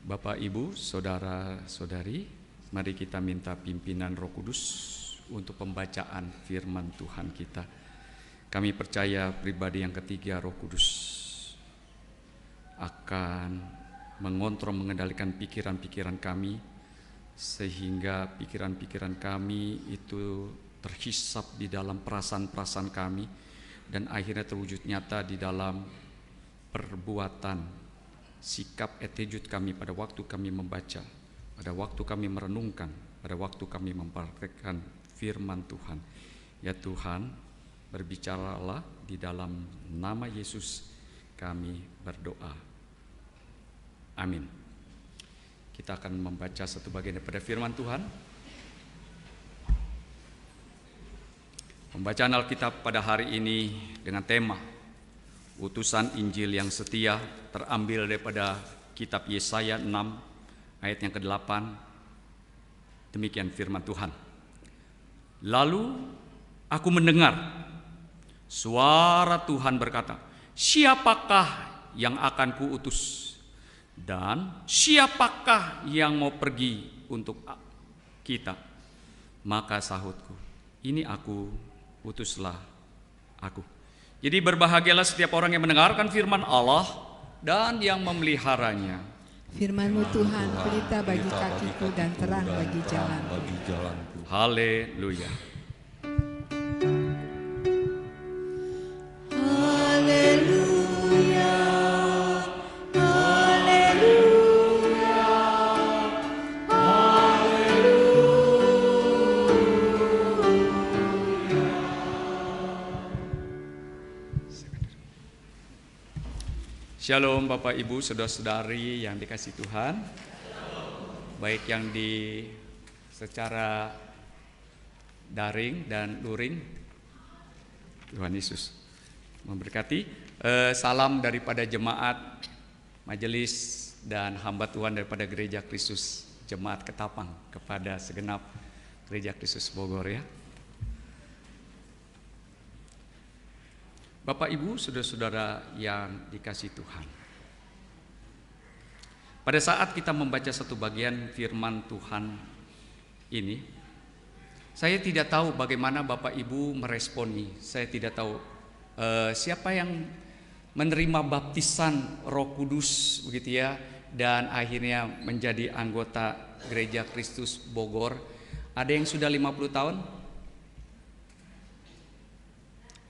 Bapak, Ibu, Saudara-saudari, mari kita minta pimpinan Roh Kudus untuk pembacaan firman Tuhan kita. Kami percaya pribadi yang ketiga, Roh Kudus akan mengontrol, mengendalikan pikiran-pikiran kami, sehingga pikiran-pikiran kami itu terhisap di dalam perasaan-perasaan kami, dan akhirnya terwujud nyata di dalam perbuatan, sikap, attitude kami pada waktu kami membaca, pada waktu kami merenungkan, pada waktu kami mempraktikkan firman Tuhan. Ya Tuhan, berbicaralah, di dalam nama Yesus kami berdoa. Amin. Kita akan membaca satu bagian daripada firman Tuhan. Pembacaan Alkitab pada hari ini dengan tema Utusan Injil yang Setia, terambil daripada kitab Yesaya 6 ayat yang ke-8. Demikian firman Tuhan. Lalu aku mendengar suara Tuhan berkata, siapakah yang akan kuutus? Dan siapakah yang mau pergi untuk kita? Maka sahutku, ini aku, utuslah aku. Jadi berbahagialah setiap orang yang mendengarkan firman Allah dan yang memeliharanya. Firman-Mu Tuhan, pelita bagi kakiku dan terang bagi jalanku. Haleluya. Haleluya. Shalom Bapak Ibu, Saudara-saudari yang dikasihi Tuhan. Baik yang secara daring dan luring. Tuhan Yesus memberkati. Salam daripada jemaat, majelis dan hamba Tuhan daripada Gereja Kristus Jemaat Ketapang kepada segenap Gereja Kristus Bogor ya. Bapak, Ibu, Saudara-saudara yang dikasihi Tuhan. Pada saat kita membaca satu bagian firman Tuhan ini, saya tidak tahu bagaimana Bapak Ibu meresponi. Saya tidak tahu siapa yang menerima baptisan Roh Kudus begitu ya, dan akhirnya menjadi anggota Gereja Kristus Bogor. Ada yang sudah 50 tahun?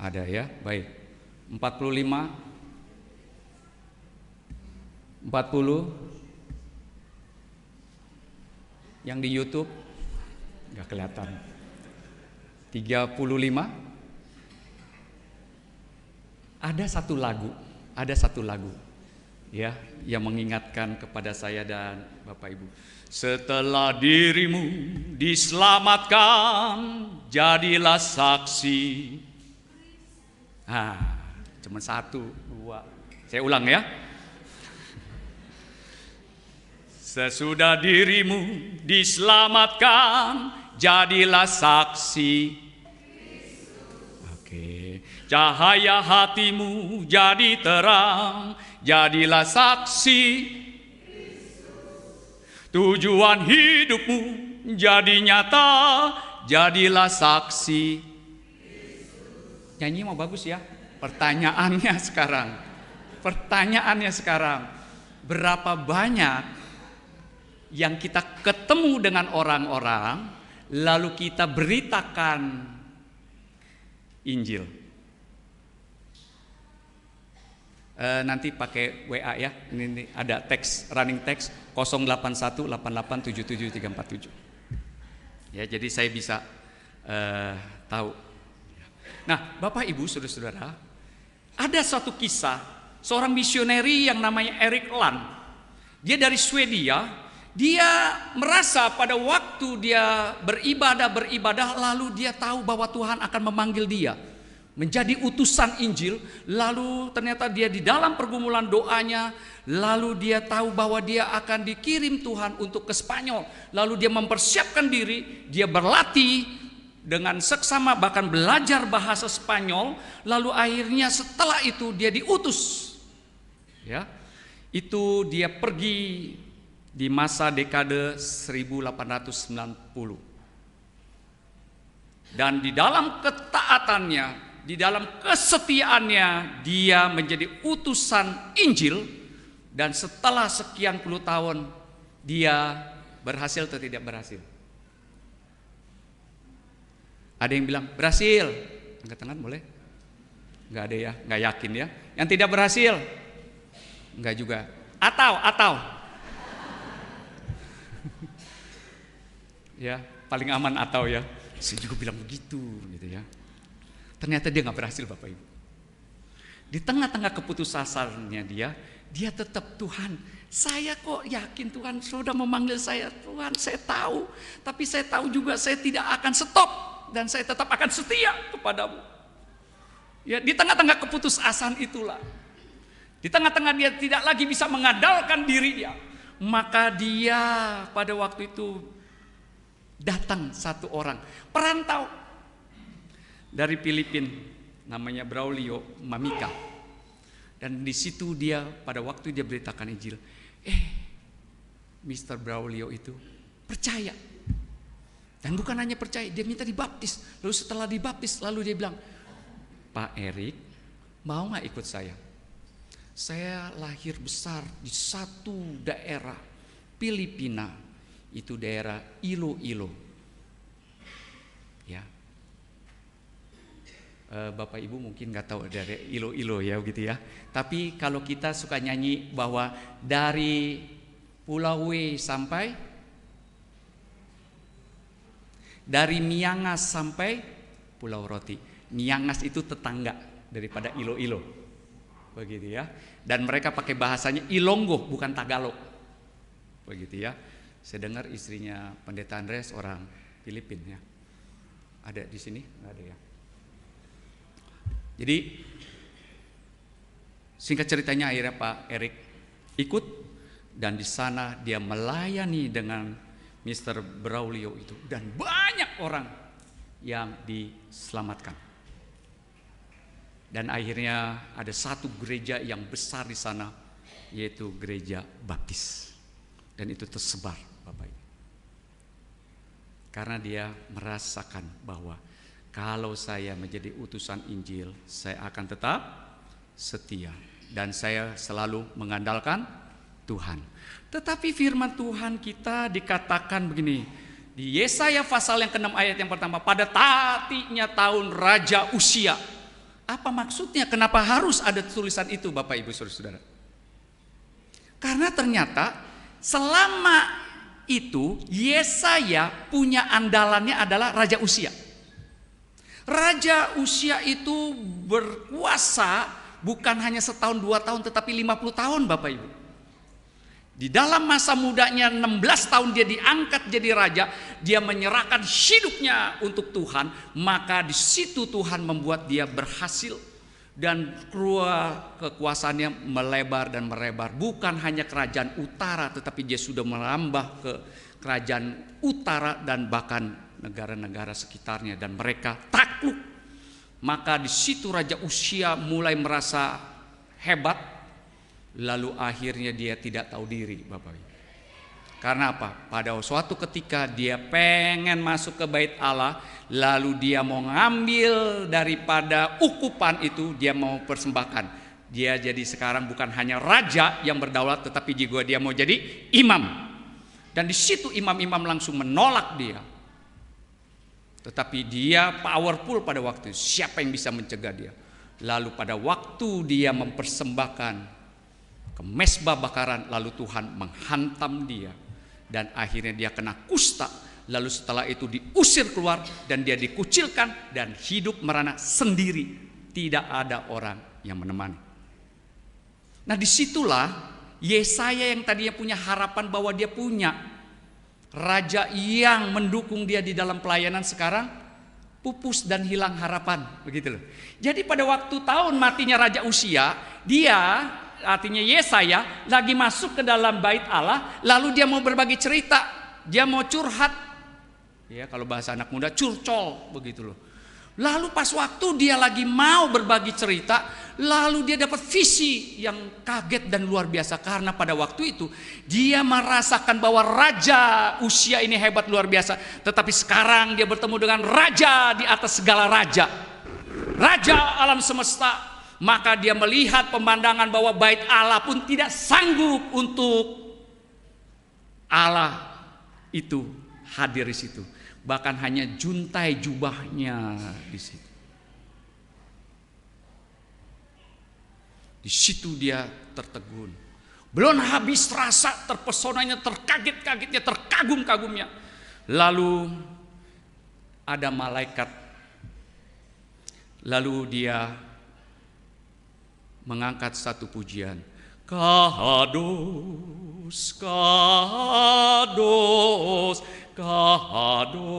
Ada ya, baik. 45, 40, yang di YouTube nggak kelihatan. 35. Ada satu lagu ya yang mengingatkan kepada saya dan Bapak Ibu. Setelah dirimu diselamatkan, jadilah saksi. Cuma 1, 2. Saya ulang ya. Sesudah dirimu diselamatkan, jadilah saksi. Oke. Cahaya hatimu jadi terang, jadilah saksi. Tujuan hidupmu jadi nyata, jadilah saksi. Nyanyi mau bagus ya. Pertanyaannya sekarang, berapa banyak yang kita ketemu dengan orang-orang lalu kita beritakan Injil? Nanti pakai WA ya. Ini ada teks, running text 0818877347. Ya, jadi saya bisa tahu. Nah, Bapak Ibu, Saudara-saudara, ada satu kisah seorang misioneri yang namanya Erik Land. Dia dari Swedia. Dia merasa pada waktu dia beribadah lalu dia tahu bahwa Tuhan akan memanggil dia menjadi utusan Injil. Lalu ternyata dia di dalam pergumulan doanya, lalu dia tahu bahwa dia akan dikirim Tuhan untuk ke Spanyol. Lalu dia mempersiapkan diri, dia berlatih dengan seksama, bahkan belajar bahasa Spanyol. Lalu akhirnya setelah itu dia diutus ya. Itu dia pergi di masa dekade 1890. Dan di dalam ketaatannya, di dalam kesetiaannya, dia menjadi utusan Injil. Dan setelah sekian puluh tahun, dia berhasil atau tidak berhasil? Ada yang bilang berhasil, angkat tangan boleh? Enggak ada ya, enggak yakin ya. Yang tidak berhasil? Enggak juga. Atau ya, paling aman atau ya. Saya juga bilang begitu gitu ya. Ternyata dia nggak berhasil, Bapak Ibu. Di tengah-tengah keputusasanya dia tetap, Tuhan, saya kok yakin Tuhan sudah memanggil saya, Tuhan saya tahu, tapi saya tahu juga saya tidak akan stop dan saya tetap akan setia kepadamu. Ya, di tengah-tengah keputusasaan itulah, di tengah-tengah dia tidak lagi bisa mengandalkan dirinya, maka dia pada waktu itu datang satu orang perantau dari Filipina, namanya Braulio Mamika. Dan di situ dia pada waktu dia beritakan Injil, Mr. Braulio itu percaya. Dan bukan hanya percaya, dia minta dibaptis. Lalu setelah dibaptis, lalu dia bilang, Pak Erik, mau gak ikut saya? Saya lahir besar di satu daerah Filipina, itu daerah Iloilo. Ya, Bapak Ibu mungkin nggak tahu dari Iloilo ya gitu ya. Tapi kalau kita suka nyanyi bahwa dari Pulau W sampai, dari Miangas sampai Pulau Roti. Miangas itu tetangga daripada Iloilo, begitu ya. Dan mereka pakai bahasanya Ilonggo, bukan Tagalog, begitu ya. Saya dengar istrinya Pendeta Andreas orang Filipina ya. Ada di sini? Nggak ada ya. Jadi singkat ceritanya akhirnya Pak Erik ikut, dan di sana dia melayani dengan Mr. Braulio itu, dan banyak orang yang diselamatkan. Dan akhirnya ada satu gereja yang besar di sana, yaitu gereja baptis. Dan itu tersebar, Bapak Ibu. Karena dia merasakan bahwa kalau saya menjadi utusan Injil, saya akan tetap setia dan saya selalu mengandalkan Tuhan. Tetapi firman Tuhan kita dikatakan begini, di Yesaya pasal yang ke-6 ayat yang pertama, pada tatinya tahun Raja Usia. Apa maksudnya? Kenapa harus ada tulisan itu, Bapak Ibu Saudara-saudara? Karena ternyata selama itu Yesaya punya andalannya adalah Raja Usia. Raja Usia itu berkuasa bukan hanya setahun 2 tahun, tetapi 50 tahun, Bapak Ibu. Di dalam masa mudanya 16 tahun dia diangkat jadi raja, dia menyerahkan hidupnya untuk Tuhan, maka di situ Tuhan membuat dia berhasil dan keluar kekuasaannya melebar dan merebar. Bukan hanya kerajaan utara, tetapi dia sudah merambah ke kerajaan utara dan bahkan negara-negara sekitarnya, dan mereka takluk. Maka di situ Raja Usia mulai merasa hebat. Lalu akhirnya dia tidak tahu diri, Bapak Ibu. Karena apa? Pada suatu ketika dia pengen masuk ke bait Allah, lalu dia mau ngambil daripada ukupan itu, dia mau persembahkan. Dia jadi sekarang bukan hanya raja yang berdaulat, tetapi juga dia mau jadi imam. Dan di situ imam-imam langsung menolak dia. Tetapi dia powerful pada waktu itu. Siapa yang bisa mencegah dia? Lalu pada waktu dia mempersembahkan ke mezbah bakaran, lalu Tuhan menghantam dia dan akhirnya dia kena kusta. Lalu setelah itu diusir keluar dan dia dikucilkan dan hidup merana sendiri, tidak ada orang yang menemani. Nah, disitulah Yesaya yang tadinya punya harapan bahwa dia punya raja yang mendukung dia di dalam pelayanan, sekarang pupus dan hilang harapan, begitu loh. Jadi pada waktu tahun matinya Raja Usia, dia, artinya Yesaya, lagi masuk ke dalam bait Allah, lalu dia mau berbagi cerita, dia mau curhat. Ya, kalau bahasa anak muda curcol, begitu loh. Lalu pas waktu dia lagi mau berbagi cerita, lalu dia dapat visi yang kaget dan luar biasa. Karena pada waktu itu dia merasakan bahwa raja usia ini hebat luar biasa. Tetapi sekarang dia bertemu dengan raja di atas segala raja, raja alam semesta. Maka dia melihat pemandangan bahwa bait Allah pun tidak sanggup untuk Allah itu hadir di situ. Bahkan hanya juntai jubahnya di situ. Di situ dia tertegun. Belum habis rasa terpesonanya, terkaget-kagetnya, terkagum-kagumnya. Lalu ada malaikat. Lalu dia mengangkat satu pujian. Kados, kados, kados,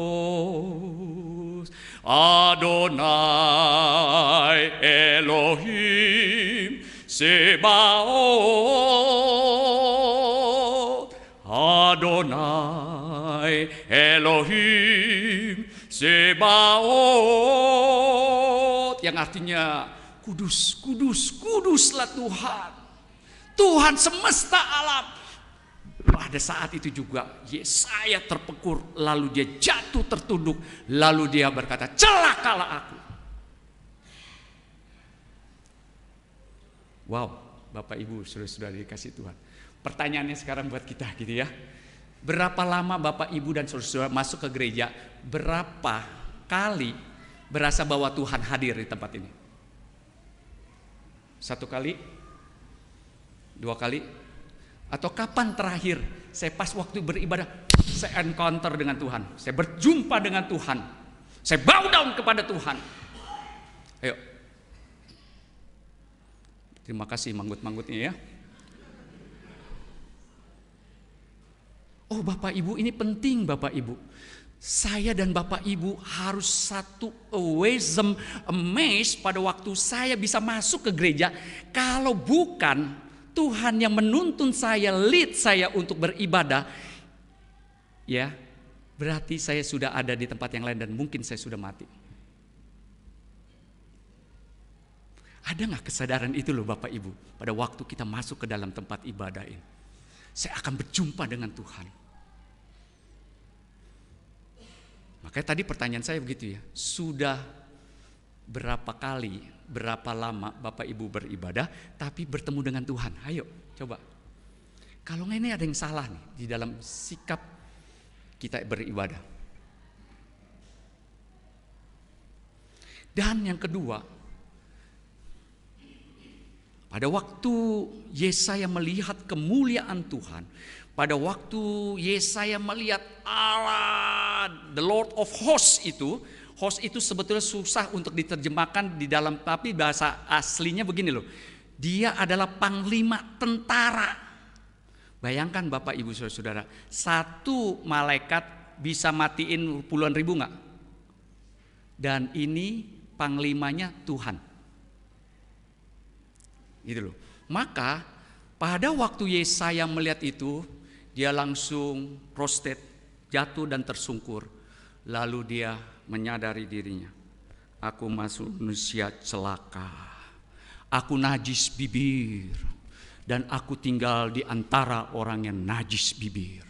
Adonai Elohim Sebaot, Adonai Elohim Sebaot, yang artinya kudus, kudus, kuduslah Tuhan, Tuhan semesta alam. Pada saat itu juga Yesaya terpekur, lalu dia jatuh tertunduk, lalu dia berkata, celakalah aku. Wow, Bapak Ibu, saudara-saudara dikasih Tuhan. Pertanyaannya sekarang buat kita gitu ya. Berapa lama Bapak Ibu dan saudara-saudara masuk ke gereja, berapa kali berasa bahwa Tuhan hadir di tempat ini? 1 kali? 2 kali? Atau kapan terakhir saya pas waktu beribadah, saya encounter dengan Tuhan, saya berjumpa dengan Tuhan, saya bow down kepada Tuhan? Ayo. Terima kasih manggut-manggutnya ya. Oh Bapak Ibu, ini penting Bapak Ibu. Saya dan Bapak Ibu harus satu amazed pada waktu saya bisa masuk ke gereja. Kalau bukan Tuhan yang menuntun saya, lead saya untuk beribadah, ya berarti saya sudah ada di tempat yang lain dan mungkin saya sudah mati. Ada gak kesadaran itu loh Bapak Ibu, pada waktu kita masuk ke dalam tempat ibadah ini, saya akan berjumpa dengan Tuhan. Makanya tadi pertanyaan saya begitu ya, sudah berapa kali, berapa lama Bapak Ibu beribadah tapi bertemu dengan Tuhan? Ayo coba. Kalau ini ada yang salah nih di dalam sikap kita beribadah. Dan yang kedua, pada waktu Yesaya melihat kemuliaan Tuhan, pada waktu Yesaya melihat Allah, the Lord of Hosts itu, host itu sebetulnya susah untuk diterjemahkan di dalam, tapi bahasa aslinya begini loh. Dia adalah panglima tentara. Bayangkan Bapak Ibu Saudara, satu malaikat bisa matiin puluhan ribu enggak? Dan ini panglimanya Tuhan. Gitu loh. Maka pada waktu Yesaya melihat itu, dia langsung prostrate, jatuh dan tersungkur. Lalu dia menyadari dirinya, aku manusia celaka, aku najis bibir, dan aku tinggal di antara orang yang najis bibir.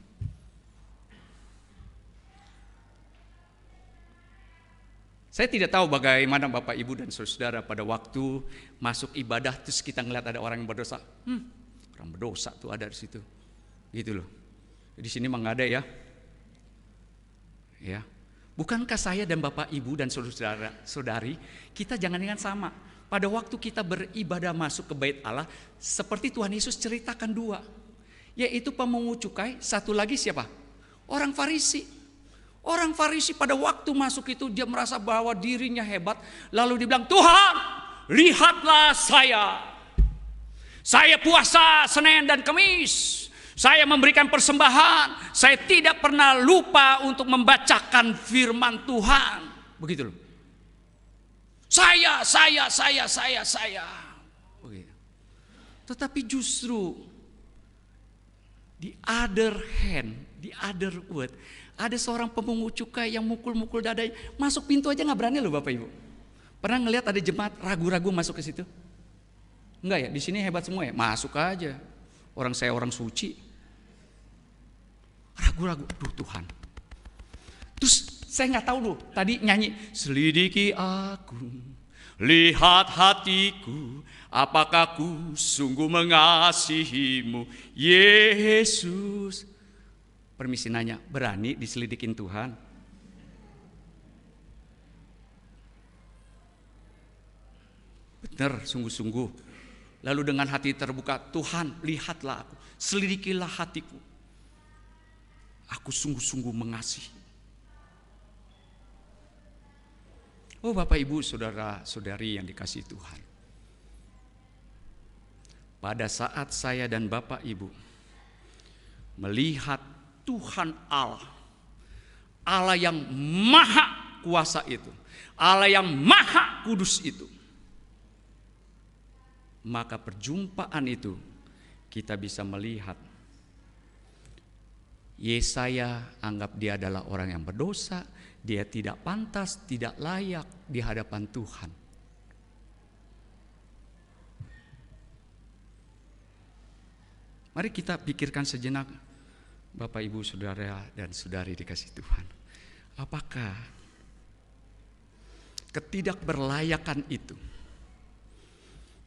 Saya tidak tahu bagaimana Bapak Ibu dan saudara pada waktu masuk ibadah terus kita ngeliat ada orang yang berdosa. Orang berdosa tuh ada di situ. Gitu loh. Di sini mah nggak ada ya. Ya. Bukankah saya dan Bapak Ibu dan saudara-saudari, kita jangan sama. Pada waktu kita beribadah masuk ke bait Allah, seperti Tuhan Yesus ceritakan dua. Yaitu pemungut cukai, satu lagi siapa? Orang Farisi. Orang Farisi pada waktu masuk itu dia merasa bahwa dirinya hebat. Lalu dia bilang, Tuhan, lihatlah saya. Saya puasa Senin dan Kamis. Saya memberikan persembahan. Saya tidak pernah lupa untuk membacakan firman Tuhan. Begitu loh. Saya. Begitu. Tetapi justru the other hand, the other word, ada seorang pemungut cukai yang mukul-mukul dadanya. Masuk pintu aja gak berani loh Bapak Ibu. Pernah ngelihat ada jemaat ragu-ragu masuk ke situ? Enggak ya, di sini hebat semua ya. Masuk aja. Orang saya orang suci. Ragu-ragu, aduh Tuhan. Terus saya nggak tahu loh. Tadi nyanyi, selidiki aku, lihat hatiku, apakah ku sungguh mengasihimu, Yesus. Permisi nanya, berani diselidikin Tuhan? Benar, sungguh-sungguh. Lalu dengan hati terbuka, Tuhan lihatlah aku, selidikilah hatiku. Aku sungguh-sungguh mengasihi. Oh Bapak Ibu saudara-saudari yang dikasihi Tuhan. Pada saat saya dan Bapak Ibu melihat Tuhan Allah, Allah yang maha kuasa itu, Allah yang maha kudus itu, maka perjumpaan itu kita bisa melihat Yesaya anggap dia adalah orang yang berdosa, dia tidak pantas, tidak layak di hadapan Tuhan. Mari kita pikirkan sejenak, Bapak Ibu saudara dan saudari dikasihi Tuhan. Apakah ketidakberlayakan itu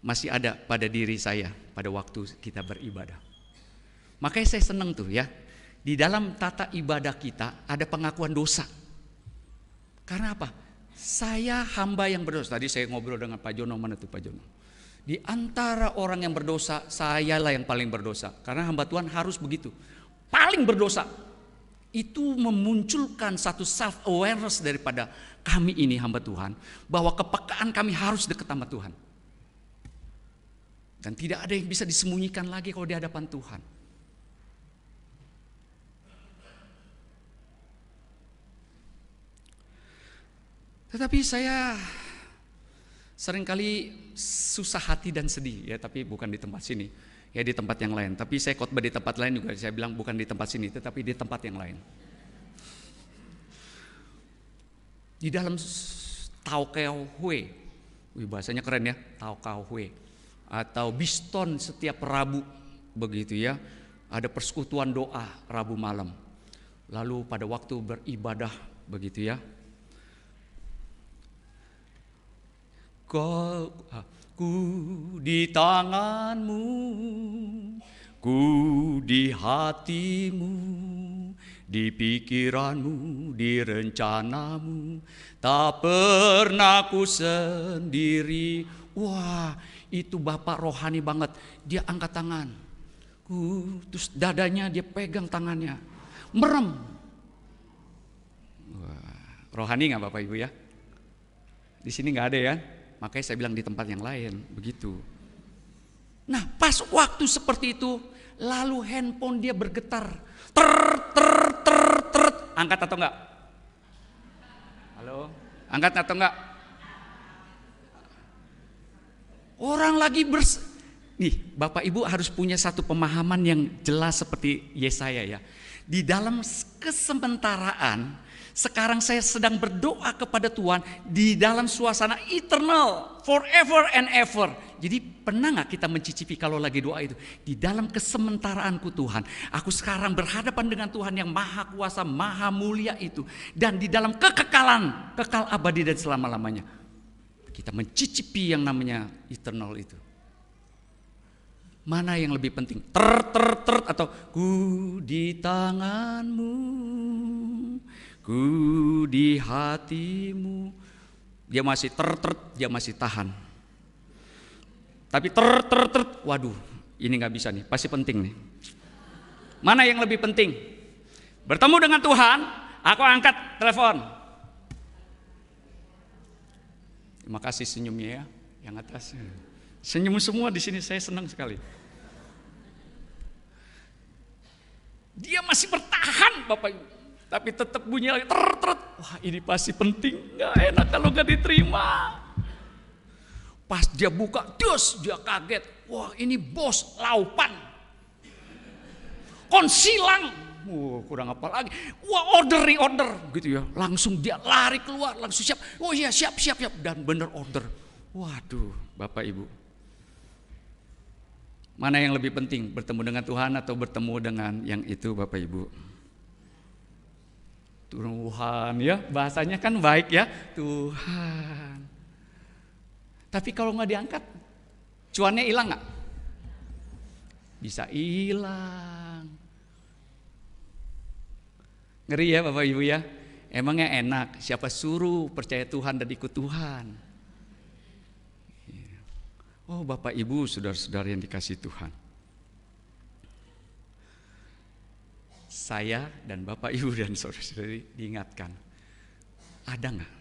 masih ada pada diri saya pada waktu kita beribadah? Makanya saya senang tuh ya, di dalam tata ibadah kita ada pengakuan dosa. Karena apa? Saya hamba yang berdosa. Tadi saya ngobrol dengan Pak Jono, mana tuh Pak Jono? Di antara orang yang berdosa, sayalah yang paling berdosa. Karena hamba Tuhan harus begitu. Paling berdosa. Itu memunculkan satu self awareness daripada kami ini hamba Tuhan, bahwa kepekaan kami harus dekat sama Tuhan. Dan tidak ada yang bisa disembunyikan lagi kalau di hadapan Tuhan. Tetapi saya seringkali susah hati dan sedih ya, tapi bukan di tempat sini, ya di tempat yang lain. Tapi saya khotbah di tempat lain juga, saya bilang bukan di tempat sini, tetapi di tempat yang lain. Di dalam Taokeo Hui, bahasanya keren ya, Taokeo Hui, atau Biston setiap Rabu begitu ya, ada persekutuan doa Rabu malam. Lalu pada waktu beribadah begitu ya, ku di tanganmu, ku di hatimu, di pikiranmu, di rencanamu, tak pernah ku sendiri. Wah, itu Bapak rohani banget. Dia angkat tangan, terus dadanya dia pegang tangannya, merem. Wah, rohani nggak Bapak Ibu ya? Di sini nggak ada ya. Makanya saya bilang di tempat yang lain begitu. Nah pas waktu seperti itu, lalu handphone dia bergetar, ter. Angkat atau enggak? Halo, angkat atau enggak? Orang lagi nih Bapak Ibu harus punya satu pemahaman yang jelas seperti Yesaya ya. Di dalam kesementaraan, sekarang saya sedang berdoa kepada Tuhan di dalam suasana eternal, forever and ever. Jadi pernah gak kita mencicipi kalau lagi doa itu? Di dalam kesementaraanku Tuhan, aku sekarang berhadapan dengan Tuhan yang maha kuasa, maha mulia itu. Dan di dalam kekekalan, kekal abadi dan selama-lamanya, kita mencicipi yang namanya eternal itu. Mana yang lebih penting? Ter atau ku di tanganmu, ku di hatimu. Dia masih dia masih tahan. Tapi waduh, ini nggak bisa nih, pasti penting nih. Mana yang lebih penting? Bertemu dengan Tuhan, aku angkat telepon. Terima kasih senyumnya ya, yang atas. Senyum semua di sini, saya senang sekali. Dia masih bertahan, Bapak Ibu. Tapi tetap bunyi lagi, wah ini pasti penting, nggak enak kalau nggak diterima. Pas dia buka, dia kaget, wah ini bos laupan, konsilang, kurang apa lagi, wah order gitu ya, langsung dia lari keluar, langsung siap, oh iya siap, dan bener order. Waduh Bapak Ibu, Mana yang lebih penting, bertemu dengan Tuhan atau bertemu dengan yang itu, Bapak Ibu? Tuhan ya, bahasanya kan baik ya, Tuhan. Tapi kalau nggak diangkat, cuannya hilang nggak? Bisa hilang. Ngeri ya Bapak Ibu ya. Emangnya enak, siapa suruh percaya Tuhan dan ikut Tuhan? Oh Bapak Ibu, saudara-saudara yang dikasihi Tuhan, saya dan Bapak Ibu dan saudara-saudari diingatkan, ada nggak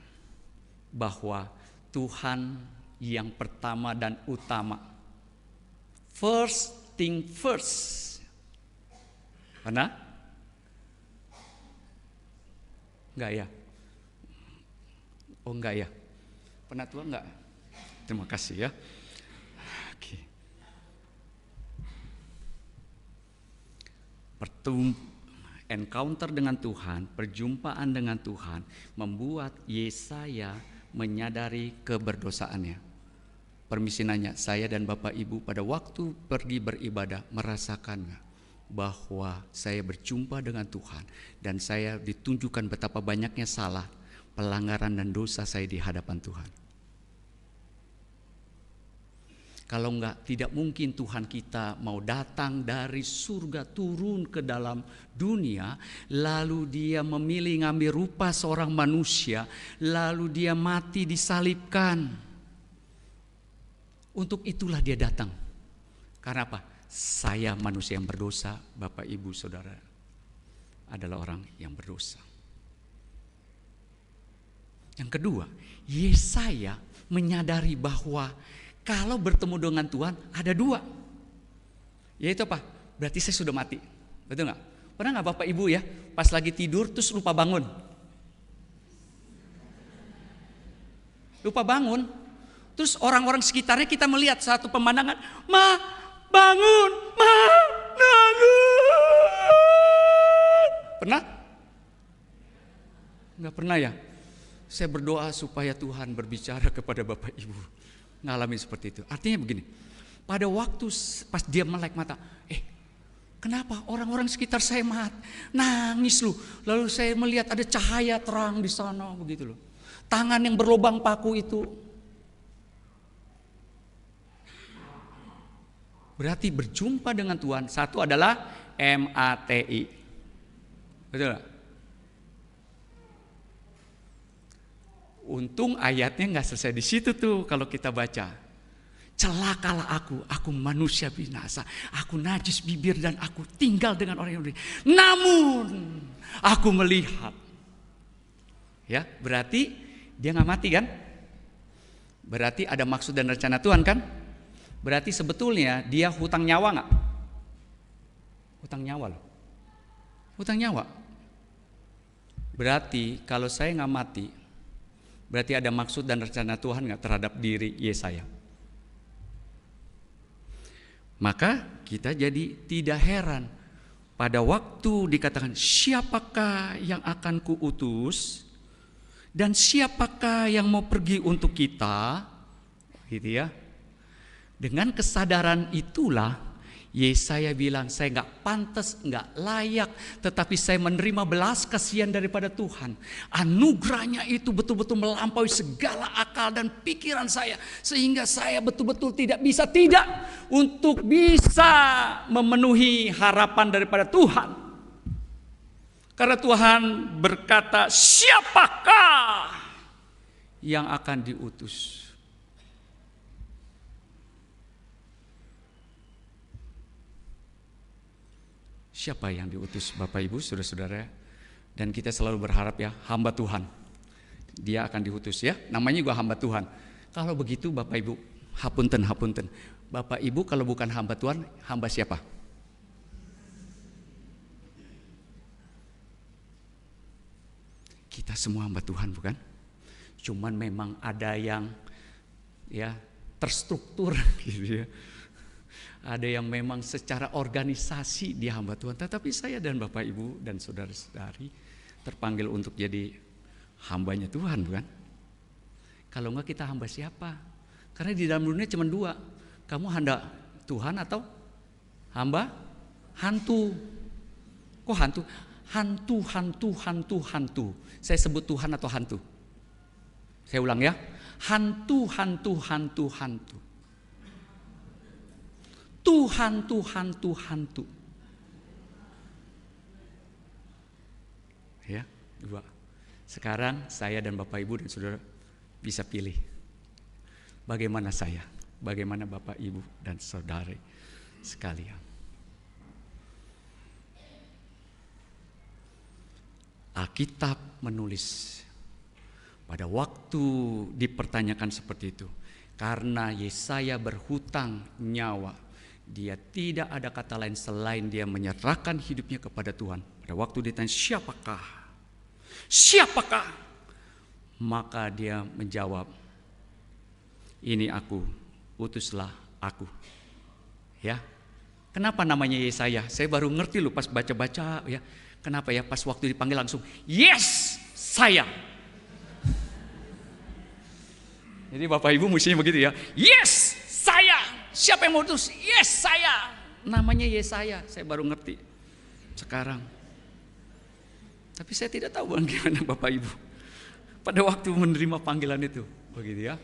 bahwa Tuhan yang pertama dan utama, first thing first? Mana? Enggak ya? Oh enggak ya? Pernah tua enggak? Terima kasih ya. Oke. Encounter dengan Tuhan, perjumpaan dengan Tuhan membuat Yesaya menyadari keberdosaannya. Permisi nanya, saya dan Bapak Ibu pada waktu pergi beribadah merasakan bahwa saya berjumpa dengan Tuhan dan saya ditunjukkan betapa banyaknya salah, pelanggaran dan dosa saya di hadapan Tuhan. Kalau enggak, tidak mungkin Tuhan kita mau datang dari surga turun ke dalam dunia, lalu dia memilih ngambil rupa seorang manusia, lalu dia mati disalibkan. Untuk itulah dia datang. Karena apa? Saya manusia yang berdosa, Bapak Ibu Saudara adalah orang yang berdosa. Yang kedua, Yesaya menyadari bahwa kalau bertemu dengan Tuhan ada dua. Yaitu apa? Berarti saya sudah mati. Betul gak? Pernah gak Bapak Ibu ya, pas lagi tidur terus lupa bangun? Lupa bangun. Terus orang-orang sekitarnya kita melihat satu pemandangan, Ma, bangun, Ma, bangun. Pernah? Gak pernah ya? Saya berdoa supaya Tuhan berbicara kepada Bapak Ibu. Ngalamin seperti itu. Artinya begini, pada waktu pas dia melek mata, kenapa orang-orang sekitar saya nangis loh. Lalu saya melihat ada cahaya terang di sana begitu loh. Tangan yang berlubang paku itu. Berarti berjumpa dengan Tuhan, satu adalah MATI. Betul gak? Untung ayatnya nggak selesai di situ tuh kalau kita baca. Celakalah aku manusia binasa, aku najis bibir dan aku tinggal dengan orang yang beriman. Namun aku melihat, ya berarti dia nggak mati kan? Berarti ada maksud dan rencana Tuhan kan? Berarti sebetulnya dia hutang nyawa nggak? Hutang nyawa loh, hutang nyawa. Berarti kalau saya nggak mati, berarti ada maksud dan rencana Tuhan nggak terhadap diri Yesaya? Maka kita jadi tidak heran pada waktu dikatakan siapakah yang akan kuutus dan siapakah yang mau pergi untuk kita, gitu ya. Dengan kesadaran itulah Yesaya bilang, saya nggak pantas, nggak layak, tetapi saya menerima belas kasihan daripada Tuhan. Anugerahnya itu betul-betul melampaui segala akal dan pikiran saya, sehingga saya betul-betul tidak bisa untuk bisa memenuhi harapan daripada Tuhan. Karena Tuhan berkata, siapakah yang akan diutus? Siapa yang diutus Bapak Ibu, saudara-saudara? Dan kita selalu berharap ya, hamba Tuhan. Dia akan diutus ya, namanya juga hamba Tuhan. Kalau begitu Bapak Ibu, hapunten. Bapak Ibu kalau bukan hamba Tuhan, hamba siapa? Kita semua hamba Tuhan bukan? Cuman memang ada yang ya terstruktur gitu ya. Ada yang memang secara organisasi dia hamba Tuhan. Tetapi saya dan Bapak Ibu dan saudara-saudari terpanggil untuk jadi hambanya Tuhan bukan? Kalau enggak kita hamba siapa? Karena di dalam dunia cuma dua. Kamu hamba Tuhan atau hamba hantu. Kok hantu? Hantu, hantu, hantu, hantu. Saya sebut Tuhan atau hantu? Saya ulang ya. Hantu, hantu, hantu, hantu. Tuhan, Tuhan, Tuhan, Tuhan. Ya, 2. Sekarang saya dan Bapak Ibu dan Saudara bisa pilih. Bagaimana saya, bagaimana Bapak Ibu dan Saudara sekalian. Alkitab menulis pada waktu dipertanyakan seperti itu, karena Yesaya berhutang nyawa, dia tidak ada kata lain selain dia menyerahkan hidupnya kepada Tuhan. Pada waktu ditanya siapakah? Siapakah? Maka dia menjawab, ini aku, utuslah aku. Ya. Kenapa namanya Yesaya? Saya baru ngerti loh pas baca-baca ya. Kenapa ya? Pas waktu dipanggil langsung, yes, saya. Jadi Bapak Ibu mestinya begitu ya. Yes, saya. Siapa yang mau utus? Yes, saya. Namanya Yesaya. Saya baru ngerti sekarang. Tapi saya tidak tahu bagaimana Bapak Ibu pada waktu menerima panggilan itu. Begitu ya.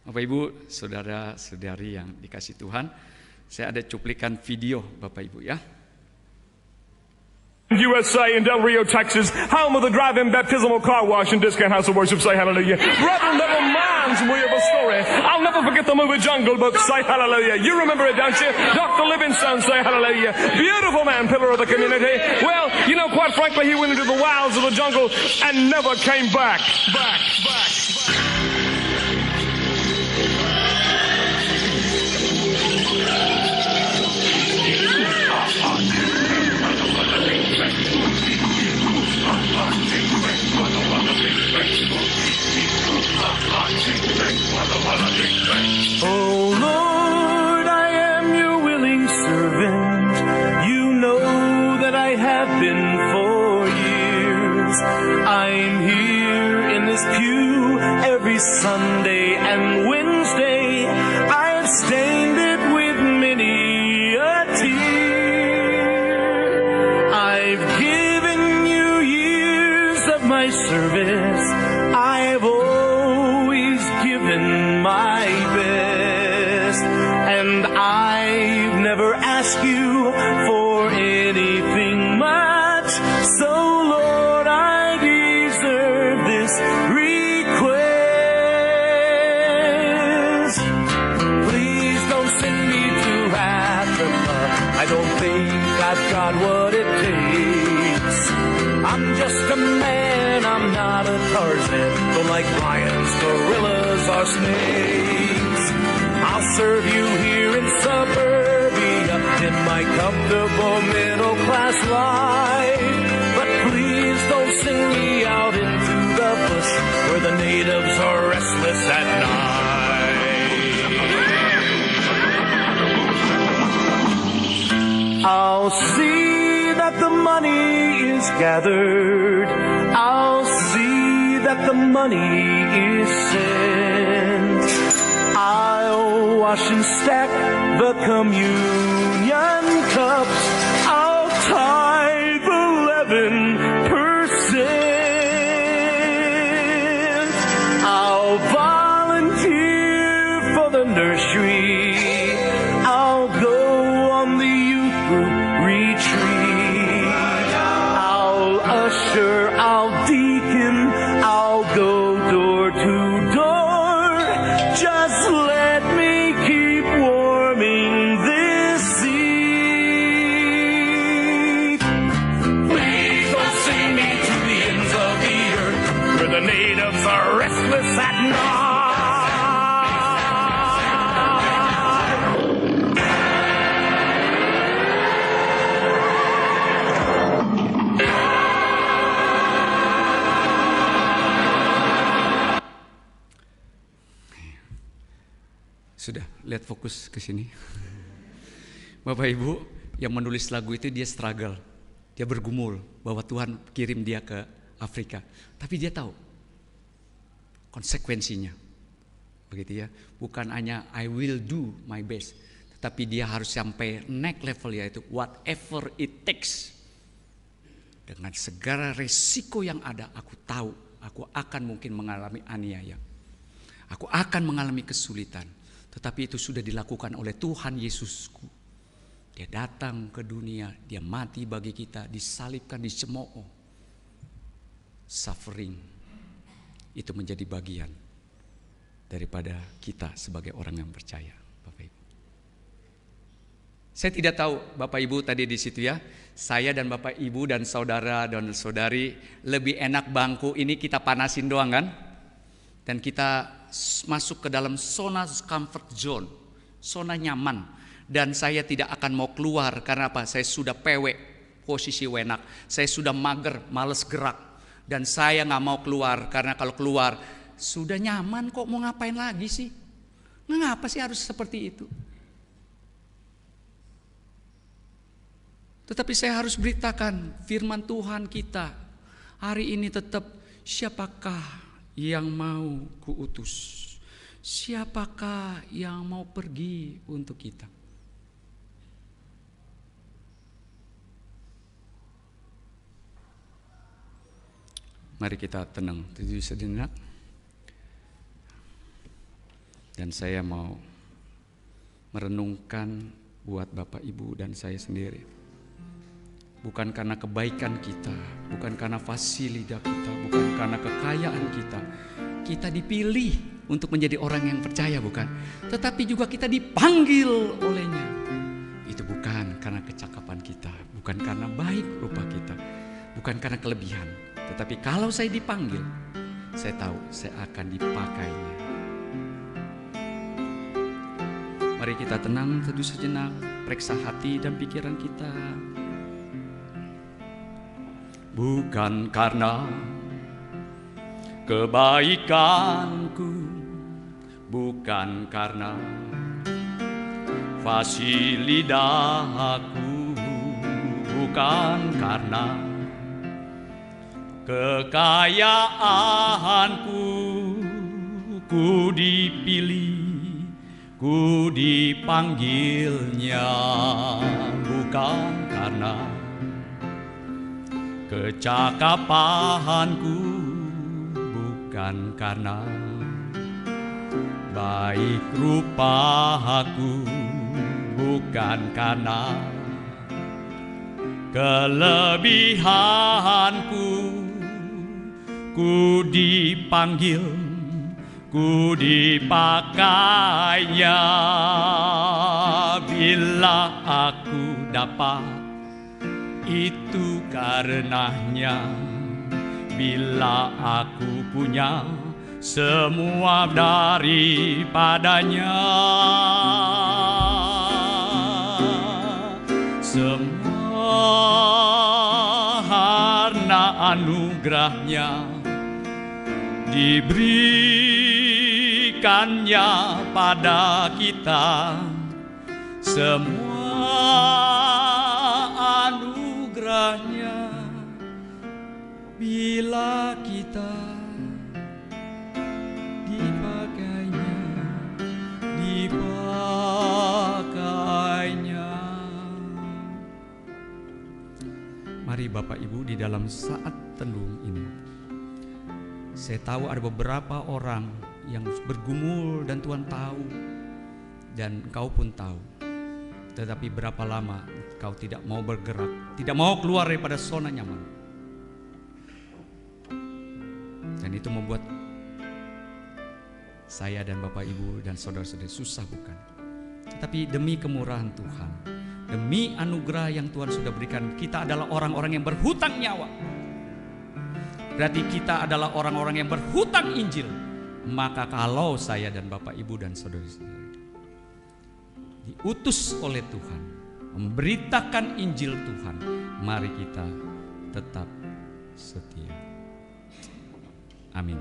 Bapak Ibu, saudara-saudari yang dikasih Tuhan, saya ada cuplikan video Bapak Ibu ya. USA in Del Rio, Texas, home of the drive-in baptismal car wash and discount house of worship. Say hallelujah. Brother, never minds we have a story. I'll never forget the movie Jungle Book. Say hallelujah. You remember it, don't you? Dr. Livingstone, say hallelujah. Beautiful man, pillar of the community. Well, you know, quite frankly, he went into the wilds of the jungle and never came back. Back. Oh Lord, I am your willing servant. You know that I have been for years. I'm here in this pew every Sunday and Wednesday. I've stained it with many a tear. I've given you years of my service. I've always given my best, and I've never asked you for anything much. So Lord, I deserve this request. Please don't send me to Africa. I don't think I've got what it takes. I'm just a man, I'm not a Tarzan. Don't like lions, gorillas, or snakes. I'll serve you here in suburbia in my comfortable middle-class life. But please don't sing me out into the bush where the natives are restless at night. I'll see that the money is gathered. I'll see that the money is sent. I'll wash and stack the communion cups. I'll tithe 11%. I'll volunteer for the nursery. I'll go on the youth group retreat. I'll usher, I'll deacon, I'll go door to door. Just let me keep warming this seat. Please don't send me to the ends of the earth where the natives are restless at night. Sudah, lihat fokus ke sini. Bapak Ibu, yang menulis lagu itu dia struggle. Dia bergumul bahwa Tuhan kirim dia ke Afrika. Tapi dia tahu konsekuensinya. begitu ya. Bukan hanya I will do my best, tetapi dia harus sampai next level, yaitu whatever it takes. Dengan segala resiko yang ada, aku tahu aku akan mungkin mengalami aniaya, aku akan mengalami kesulitan, tetapi itu sudah dilakukan oleh Tuhan Yesusku. Dia datang ke dunia, dia mati bagi kita, disalibkan, dicemooh. Suffering itu menjadi bagian daripada kita sebagai orang yang percaya, Bapak Ibu. Saya tidak tahu Bapak Ibu tadi di situ ya. Saya dan Bapak Ibu dan saudara dan saudari lebih enak bangku ini kita panasin doang kan? Dan kita masuk ke dalam zona comfort zone, zona nyaman. Dan saya tidak akan mau keluar karena apa? Saya sudah pewek, posisi wenak. Saya sudah mager, males gerak. Dan saya gak mau keluar karena kalau keluar sudah nyaman kok, mau ngapain lagi sih? Ngapa sih harus seperti itu? Tetapi saya harus beritakan firman Tuhan kita hari ini tetap, siapakah yang mau kuutus? Siapakah yang mau pergi untuk kita? Mari kita tenang, teduh sejenak. Dan saya mau merenungkan buat Bapak Ibu dan saya sendiri. Bukan karena kebaikan kita, bukan karena fasilitas kita, bukan karena kekayaan kita. Kita dipilih untuk menjadi orang yang percaya, bukan. Tetapi juga kita dipanggil olehnya. Itu bukan karena kecakapan kita, bukan karena baik rupa kita, bukan karena kelebihan. Tetapi kalau saya dipanggil, saya tahu saya akan dipakainya. Mari kita tenang, teduh sejenak, periksa hati dan pikiran kita. Bukan karena kebaikanku, bukan karena fasilitasku, bukan karena kekayaanku, ku dipilih, ku dipanggilnya. Bukan karena kecakapanku, bukan karena baik rupaku, bukan karena kelebihanku, ku dipanggil, ku dipakainya. Bila aku dapat, itu karenanya. Bila aku punya semua daripadanya, semua karena anugerahnya diberikannya pada kita. Semua anugerahnya bila kita dipakainya, dipakainya. Mari Bapak Ibu, di dalam saat teduh ini, saya tahu ada beberapa orang yang bergumul dan Tuhan tahu, dan Engkau pun tahu. Tetapi berapa lama Kau tidak mau bergerak, tidak mau keluar daripada zona nyaman. Dan itu membuat saya dan Bapak Ibu dan saudara-saudari susah, bukan? Tetapi demi kemurahan Tuhan, demi anugerah yang Tuhan sudah berikan, kita adalah orang-orang yang berhutang nyawa. Berarti kita adalah orang-orang yang berhutang Injil. Maka kalau saya dan Bapak Ibu dan saudara-saudari diutus oleh Tuhan memberitakan Injil Tuhan, mari kita tetap setia. Amin.